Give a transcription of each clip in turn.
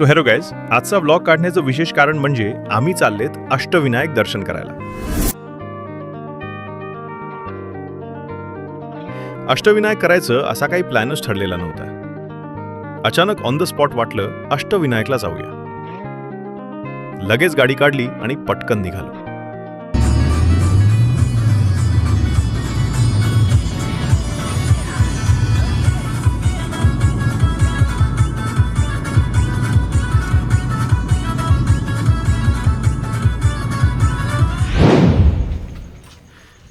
So hello guys, आजचा vlog काढण्याचं विशेष कारण म्हणजे आम्ही चाललेत अष्टविनायक दर्शन करायला. अष्टविनायक करायचं असा काही प्लॅनच ठरलेला नव्हता. अचानक ऑन द स्पॉट वाटलं अष्टविनायकला जाऊया. लगेच गाडी काढली आणि पटकन निघालो.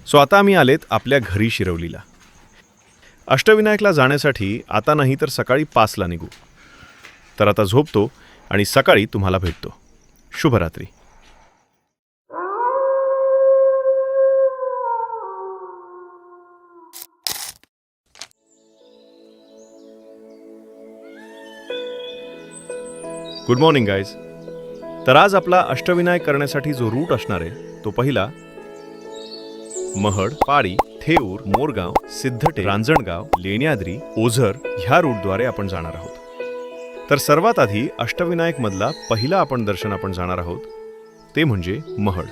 सो आता आम्ही आलेत आपल्या घरी शिरवलीला. अष्टविनायकला जाण्यासाठी आता नाही तर सकाळी 5ला निघू. तर आता झोपतो आणि सकाळी तुम्हाला भेटतो. शुभरात्री. Good morning guys. तर आज आपला अष्टविनायक करण्यासाठी जो रूट असणार आहे तो पहिला महड, पारी, थेऊर, मोरगाव, सिद्धटे, रांजणगाव, लेण्याद्री, ओझर ह्या रूटद्वारे आपण जाणार आहोत. तर सर्वात आधी अष्टविनायक मधला पहिला दर्शन आपण जाणार आहोत ते म्हणजे महड.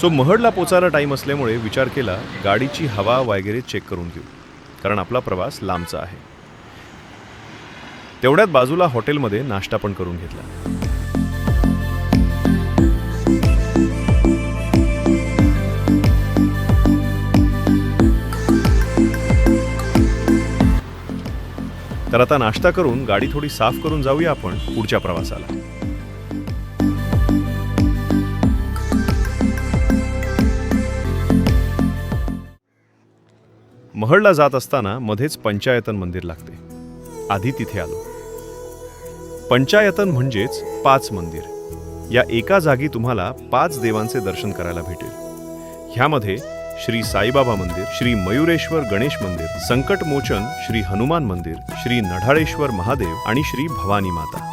सो महडला पोचायला टाईम असल्यामुळे विचार केला गाडीची हवा वगैरे चेक करून घेऊ, कारण आपला प्रवास लांबचा आहे. तेवढ्यात बाजूला हॉटेलमध्ये नाश्ता पण करून घेतला. तर आता नाश्ता करून गाडी थोडी साफ करून जाऊया आपण पुढच्या प्रवासाला. महडला जात असताना मध्येच पंचायतन मंदिर लागते. आधी तिथे आलो. पंचायतन म्हणजेच 5 मंदिर. या एका जागी तुम्हाला 5 देवांचे दर्शन करायला भेटेल. ह्यामध्ये श्री साईबाबा मंदिर, श्री मयुरेश्वर गणेश मंदिर, संकटमोचन श्री हनुमान मंदिर, श्री नढाळेश्वर महादेव आणि श्री भवानी माता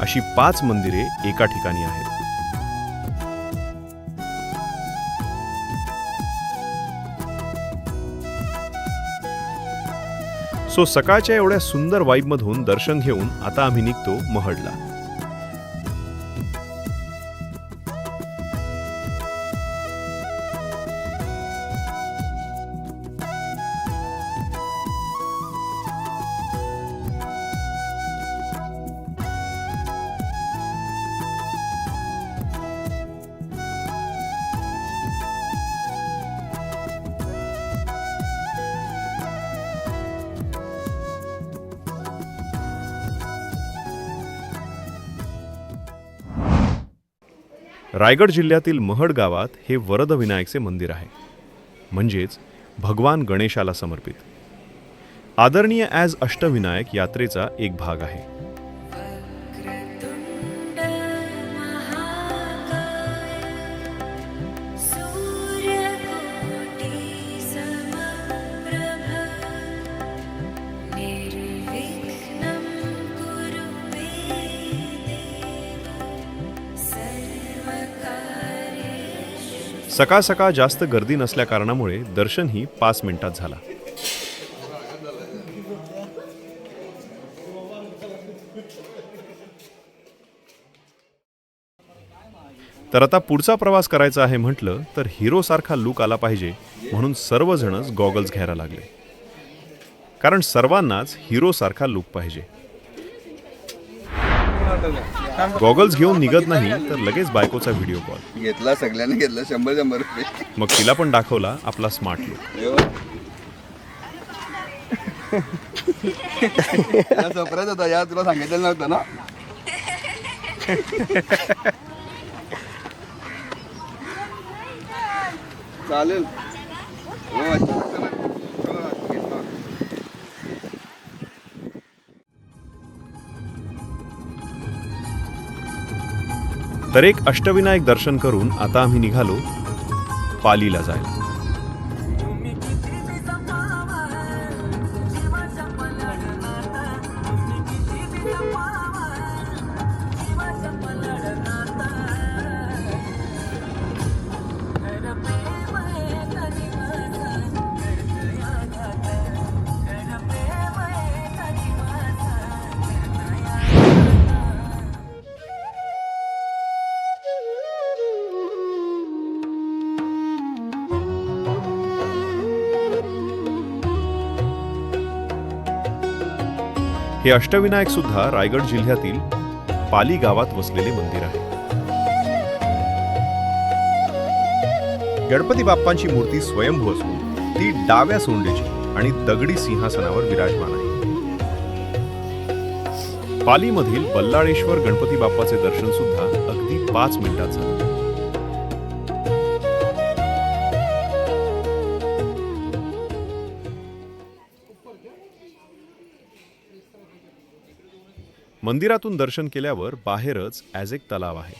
अशी 5 मंदिरे एका ठिकाणी आहेत. सो सकाळच्या एवढ्या सुंदर वाईबमधून दर्शन घेऊन आता आम्ही निघतो महडला. रायगड जिल्ह्यातील महड गावात हे वरद विनायकचे मंदिर आहे, म्हणजेच भगवान गणेशाला समर्पित. आदरणीय ॲज अष्टविनायक यात्रेचा एक भाग आहे. सकाळ सकाळ जास्त गर्दी नसल्या कारणामुळे दर्शनही 5 मिनिटात झाला. तर आता पुढचा प्रवास करायचा आहे म्हटलं तर हिरो सारखा लुक आला पाहिजे, म्हणून सर्वजणच गॉगल्स घ्यायला लागले, कारण सर्वांनाच हिरो सारखा लुक पाहिजे. गॉगल्स घेऊन निघत नाही तर लगेच बायकोचा व्हिडिओ कॉल घेतला. सगळ्यांनी घेतला. 100 रुपये. मग तिला पण दाखवला आपला स्मार्ट लुक. सरप्राईज होता यार, तुला सांगितलं नव्हतं ना. चालेल. तर एक अष्टविनायक दर्शन करून आता आम्ही निघालो पालीला जायला. हे अष्टविनायक सुद्धा रायगड जिल्ह्यातील पाली गावात वसलेले मंदिर आहे. गणपती बाप्पांची मूर्ती स्वयंभू असून ती डाव्या सोंडेची आणि दगडी सिंहासनावर विराजमान आहे. पालीमधील बल्लाळेश्वर गणपती बाप्पाचे दर्शन सुद्धा अगदी 5 मिनिटात झाले. मंदिरातून दर्शन केल्यावर बाहेरच एक तलाव आहे.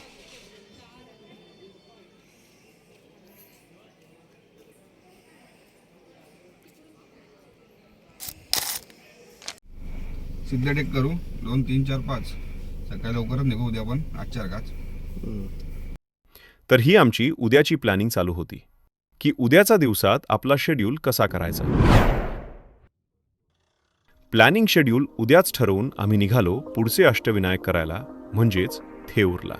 सिद्धटेक करू 2 3 4 5 सकाळी लवकरच निघू उद्या पण आजच्या अर्घाच. तर ही आमची उद्याची प्लॅनिंग चालू होती की उद्याचा दिवसात आपला शेड्यूल कसा करायचा. प्लॅनिंग शेड्यूल उद्याच ठरवून आम्ही निघालो पुढचे अष्टविनायक करायला, म्हणजेच थेऊरला.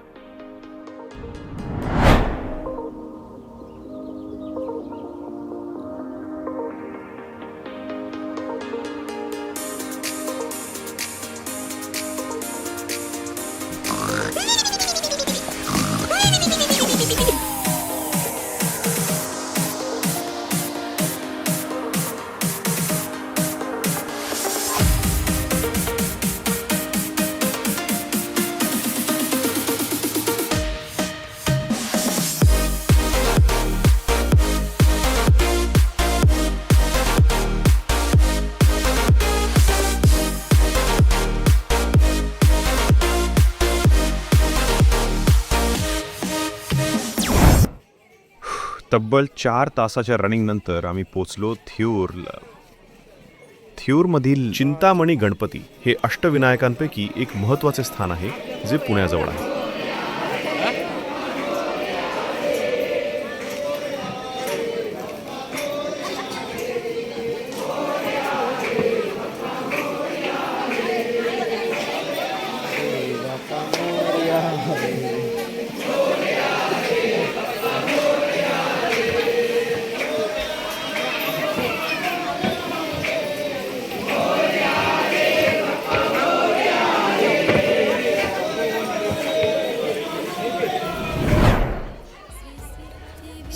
तब्बल 4 तासाच्या रनिंग नंतर आम्ही पोचलो थेऊरला. थेऊरमधील चिंतामणी गणपती हे अष्टविनायकांपैकी एक महत्त्वाचे स्थान आहे जे पुण्याजवळ आहे.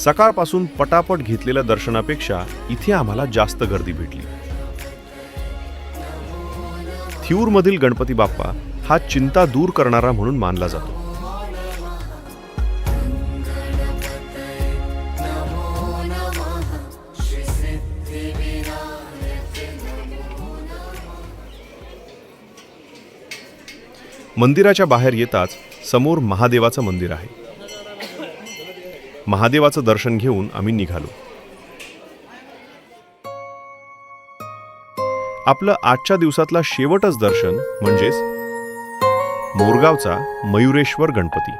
सकाळपासून पटापट घेतलेल्या दर्शनापेक्षा इथे आम्हाला जास्त गर्दी भेटली. थेऊरमधील गणपती बाप्पा हा चिंता दूर करणारा म्हणून मानला जातो. मंदिराच्या बाहेर येताच समोर महादेवाचं मंदिर आहे. महादेवाचं दर्शन घेऊन आम्ही निघालो. आपलं आजच्या दिवसातला शेवटच दर्शन म्हणजेच मोरगावचा मयुरेश्वर गणपती.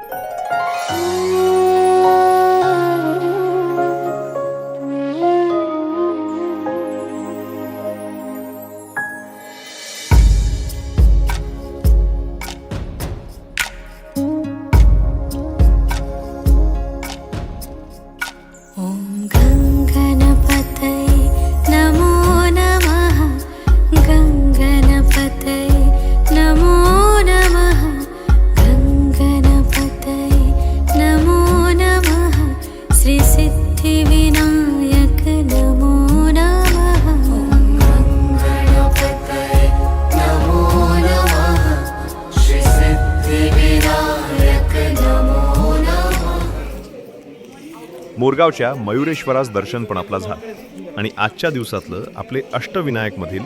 मोरगावच्या मयुरेश्वरास दर्शन पण आपला झालं आणि आजच्या दिवसातलं आपले अष्टविनायकमधील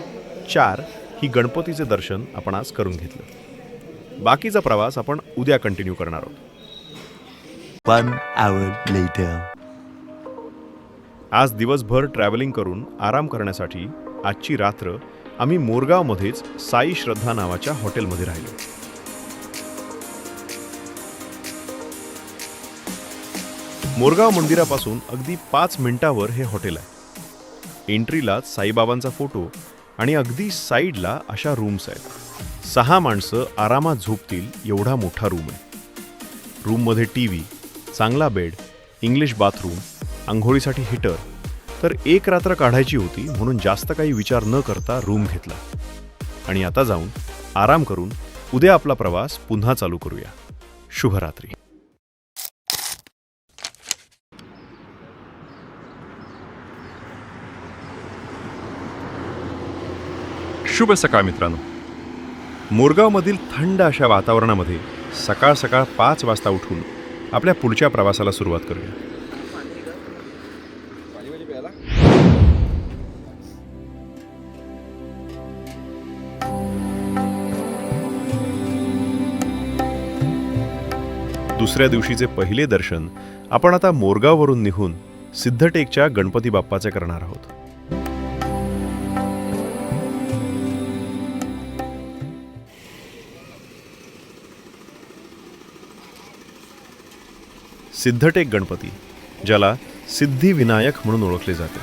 4 ही गणपतीचे दर्शन आपण आज करून घेतलं. बाकीचा प्रवास आपण उद्या कंटिन्यू करणार आहोत. 1 hour later. आज दिवसभर ट्रॅव्हलिंग करून आराम करण्यासाठी आजची रात्र आम्ही मोरगावमध्येच साई श्रद्धा नावाच्या हॉटेलमध्ये राहिलो. मोरगाव मंदिरापासून अगदी 5 मिनिटावर हे हॉटेल आहे. एंट्रीला साईबाबांचा फोटो आणि अगदी साईडला अशा रूम्स आहेत. 6 माणसं आरामात झोपतील एवढा मोठा रूम आहे. रूममध्ये टीव्ही, चांगला बेड, इंग्लिश बाथरूम, आंघोळीसाठी हीटर. तर एक रात्र काढायची होती म्हणून जास्त काही विचार न करता रूम घेतला आणि आता जाऊन आराम करून उद्या आपला प्रवास पुन्हा चालू करूया. शुभरात्री. शुभ सकाळ मित्रांनो. मोरगावमधील थंड अशा वातावरणामध्ये सकाळ सकाळ 5 वाजता उठून आपल्या पुढच्या प्रवासाला सुरुवात करूया. दुसऱ्या दिवशीचे पहिले दर्शन आपण आता मोरगाववरून निघून सिद्धटेकच्या गणपती बाप्पाचे करणार आहोत. सिद्धटेक गणपती, ज्याला सिद्धिविनायक म्हणून ओळखले जाते.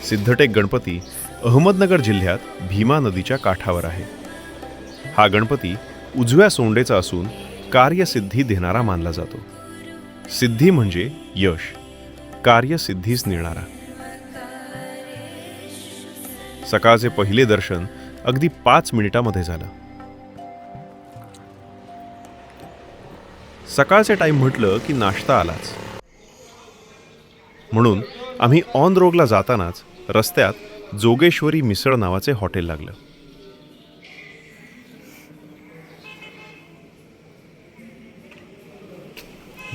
सिद्धटेक गणपती अहमदनगर जिल्ह्यात भीमा नदीच्या काठावर आहे. हा गणपती उजव्या सोंडेचा असून कार्यसिद्धी देणारा मानला जातो. सिद्धी म्हणजे यश, कार्यसिद्धीस नेणारा. सकाळचे पहिले दर्शन अगदी 5 मिनिटामध्ये झालं. सकाळचे टाईम म्हटलं की नाश्ता आलाच, म्हणून आम्ही ऑन रोडला जातानाच रस्त्यात जोगेश्वरी मिसळ नावाचे हॉटेल लागलं.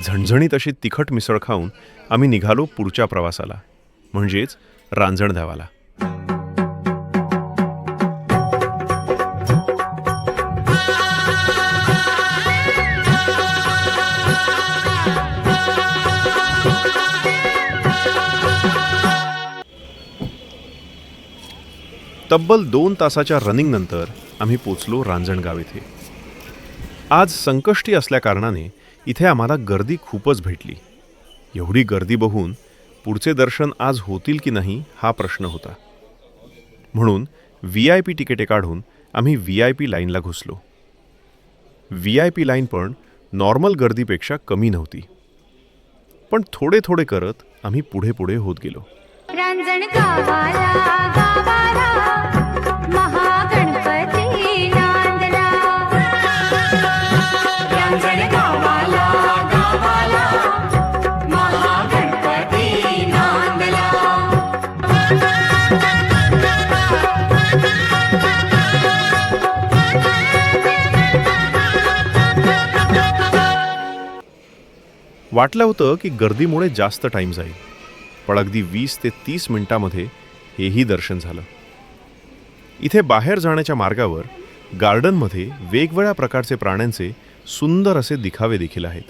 झणझणीत अशी तिखट मिसळ खाऊन आम्ही निघालो पुढच्या प्रवासाला, म्हणजेच रांजणगावाला. तब्बल 2 तासाच्या रनिंग नंतर आम्ही पोचलो रांजणगाव इथे. आज संकष्टी असल्या कारणाने इथे आम्हाला गर्दी खूपच भेटली. एवढी गर्दी बघून पुढचे दर्शन आज होतील की नाही हा प्रश्न होता. म्हणून VIP तिकिटे काढून आम्ही VIP लाईनला घुसलो. VIP लाईन पण नॉर्मल गर्दीपेक्षा कमी नव्हती, पण थोडे थोडे करत आम्ही पुढे पुढे होत गेलो. रांजणगावाला गावाला महागणपती नांदला. रांजणगावाला गावाला महागणपती नांदला. वाटलं होतं की गर्दीमुळे जास्त टाईम जाईल, पण अगदी 20 ते 30 मिनिटामध्ये हेही दर्शन झालं. इथे बाहेर जाण्याच्या मार्गावर गार्डनमध्ये वेगवेगळ्या प्रकारचे प्राण्यांचे सुंदर असे दिखावे देखील आहेत.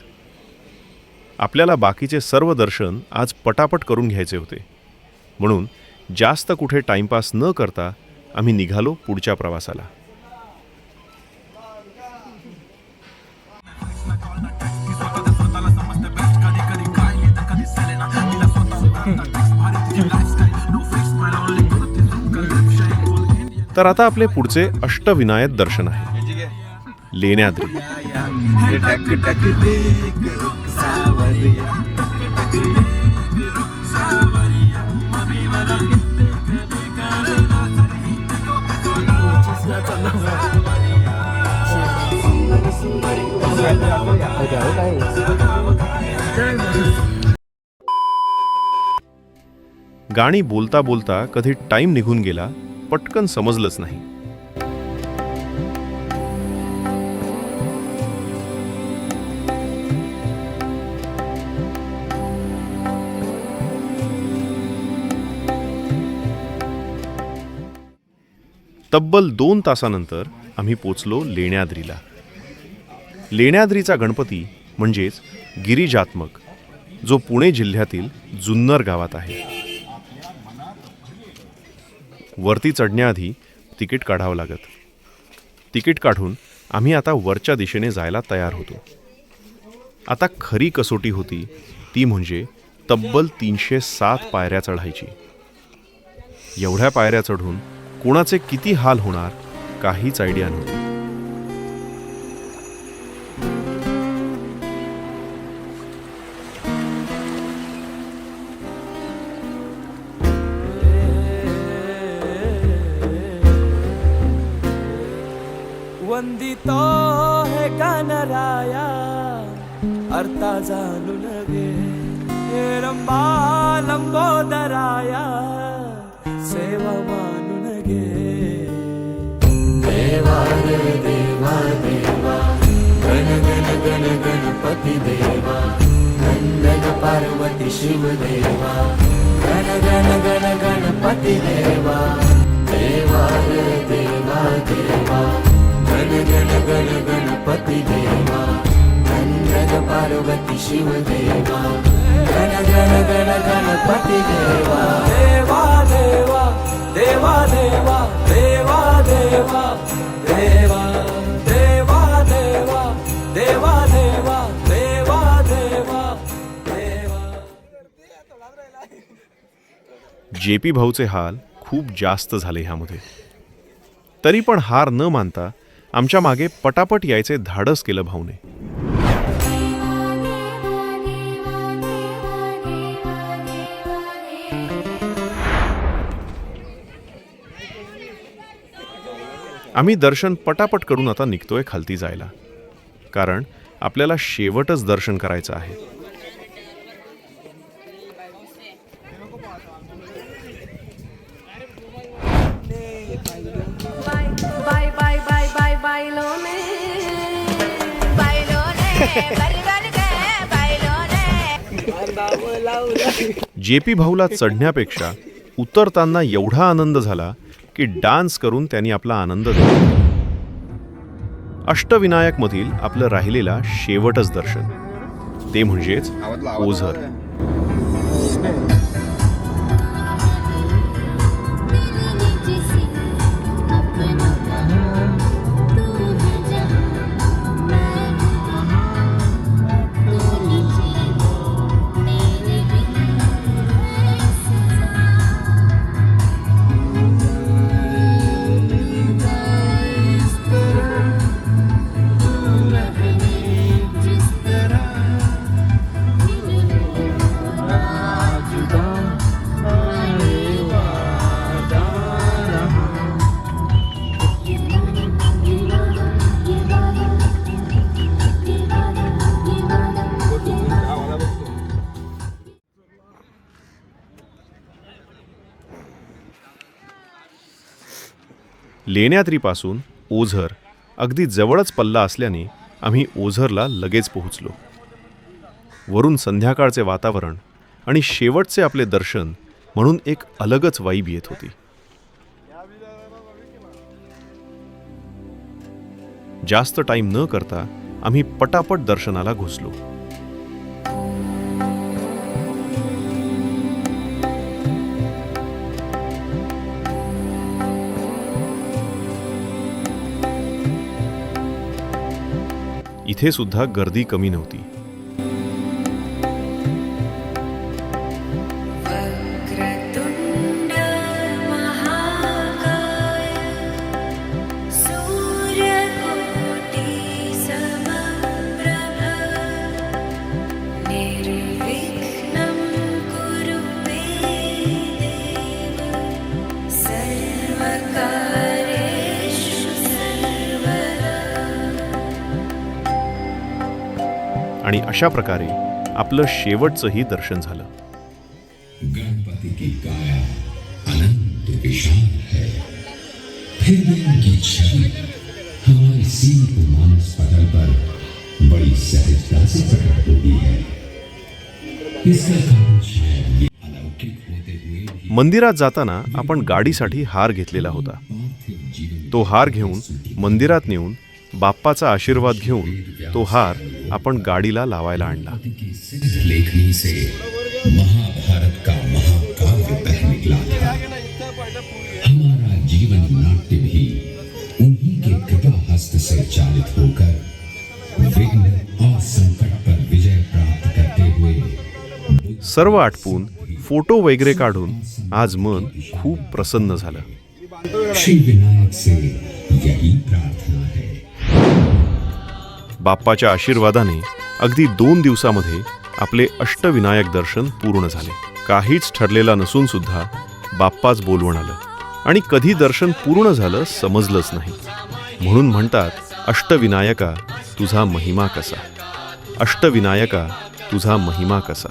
आपल्याला बाकीचे सर्व दर्शन आज पटापट करून घ्यायचे होते, म्हणून जास्त कुठे टाईमपास न करता आम्ही निघालो पुढच्या प्रवासाला. तर आता आपले पुढचे अष्टविनायक दर्शन आहे. लेण्याद्री. गाणी बोलता बोलता कधी टाइम निघून गेला पटकन समजलंच नाही. तब्बल 2 तासानंतर आम्ही पोचलो लेण्याद्रीला. लेण्याद्रीचा गणपती म्हणजेच गिरिजात्मक, जो पुणे जिल्ह्यातील जुन्नर गावात आहे. वरती चढण्याआधी तिकीट काढावं लागत. तिकीट काढून आम्ही आता वरच्या दिशेने जायला तयार होतो. आता खरी कसोटी होती ती म्हणजे तब्बल 307 पायऱ्या चढायची. एवढ्या पायऱ्या चढून कोणाचे किती हाल होणार काहीच आयडिया नव्हती. वंदितो है गणराया अर्ता जाणू लगे हे रंबा लंबोदराया सेवा मानू लगे. देवा रे देवा देवा गण गण गण गणपती देवा नंदन पार्वती शिव देवा गण गण गण गणपती देवा. देवा रे देवा देवा गण गण गण गणपती देवा नंदन पार्वती शिव देवा गण गण गण गणपती देवा. देवा देवा देवा देवा देवा देवा देवा देवा देवा देवा देवा देवा देवा देवा. जेपी भाऊचे हाल खूप जास्त झाले ह्यामध्ये. तरी पण हार न मानता आमच्या मागे पटापट यायचे धाडस केलं भाऊने. आम्ही दर्शन पटापट करून आता निघतोय खालती जायला, कारण आपल्याला शेवटच दर्शन करायचं आहे. बाय बाय बाय बाय बायलोने बायलोने बरगर गे बायलोने. जेपी भाऊला चढण्यापेक्षा उतरताना एवढा आनंद झाला की डान्स करून त्यांनी आपला आनंद दिला. अष्टविनायक मधील आपलं राहिलेला शेवटच दर्शन ते म्हणजेच ओझर. लेण्याद्रीपासून ओझर अगदी जवळच पल्ला असल्याने आम्ही ओझरला लगेच पोहोचलो. वरून संध्याकाळचे वातावरण आणि शेवटचे आपले दर्शन म्हणून एक अलगच वाईब येत होती. जास्त टाईम न करता आम्ही पटापट दर्शनाला घुसलो. इथे सुद्धा गर्दी कमी नव्हती. वक्रतुंड महाकाय सूर्यकोटि समप्रभ निर्विघ्नं कुरु मे देव सर्वकार्येषु सर्वदा. आणि अशा प्रकारे आपलं शेवटचंही दर्शन झालं. गणपति की काया अनंत विशाल है, फिर भी उनकी छवि हमारे सीप मानस पटल पर बड़ी सहजता से प्रकट होती है. इसका कारण शायद ये अलौकिक होते हुए भी मंदिरात जाताना आपण गाडीसाठी हार घेतलेला होता. पार्थिव जीवन तो हार घेऊन मंदिरात नेऊन बाप्पाचा आशीर्वाद घेऊन तो हार आपण गाडीला लावायला आणला. की सिद्ध लेखनी से महाभारत का महाकाव्य बह निकला था. हमारा जीवन नाट्य भी उन्हीं के कृपा हस्त से चालित होकर विघ्न और संकट पर विजय प्राप्त करते हुए सर्व आटपून फोटो वगैरे काढून आज मन खूप प्रसन्न झालं. श्री विनायक से यही प्रार्थना है. बाप्पाच्या आशीर्वादाने अगदी 2 दिवसामध्ये आपले अष्टविनायक दर्शन पूर्ण झाले. काहीच ठरलेला नसून सुद्धा बाप्पाच बोलवून आलं आणि कधी दर्शन पूर्ण झालं समजलंच नाही. म्हणून म्हणतात, अष्टविनायका तुझा महिमा कसा, अष्टविनायका तुझा महिमा कसा.